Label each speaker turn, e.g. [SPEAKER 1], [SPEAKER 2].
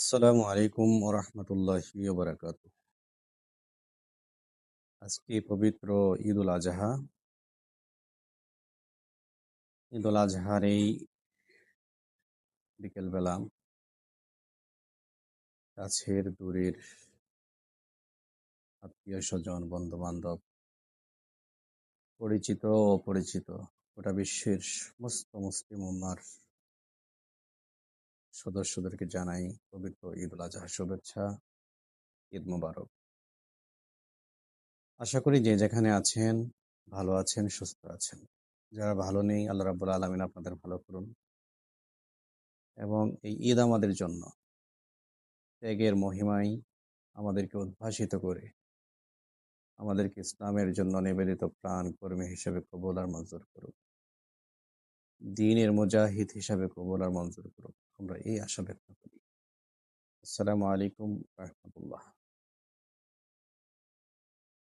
[SPEAKER 1] আসসালামু আলাইকুম ওরহমতুল্লাহি ওবারাকাতুহ। আজকে পবিত্র ঈদুল আজহা। ঈদুল আজহার এই বিকেলবেলা কাছের দূরের আত্মীয় স্বজন বন্ধু বান্ধব পরিচিত ও অপরিচিত গোটা বিশ্বের সমস্ত মুসলিম উম্মার সদস্যদেরকে জানাই পবিত্র ঈদুল আজহা শুভেচ্ছা। ঈদ মোবারক। আশা করি যে যেখানে আছেন ভালো আছেন, সুস্থ আছেন। যারা ভালো নেই, আল্লাহ রাব্বুল আলামিন আপনাদের ভালো করুন এবং এই ঈদ আমাদের জন্য ত্যাগের মহিমায় আমাদেরকে উদ্ভাসিত করে আমাদেরকে ইসলামের জন্য নিবেদিত প্রাণ কর্মী হিসেবে কবুল আর মঞ্জুর করুক। দ্বীনের মুজাহিদ হিসাবে কবুল আর মঞ্জুর করুক। আমরা এই আশা ব্যক্ত করি। আসসালামু আলাইকুম রাহমাতুল্লাহ।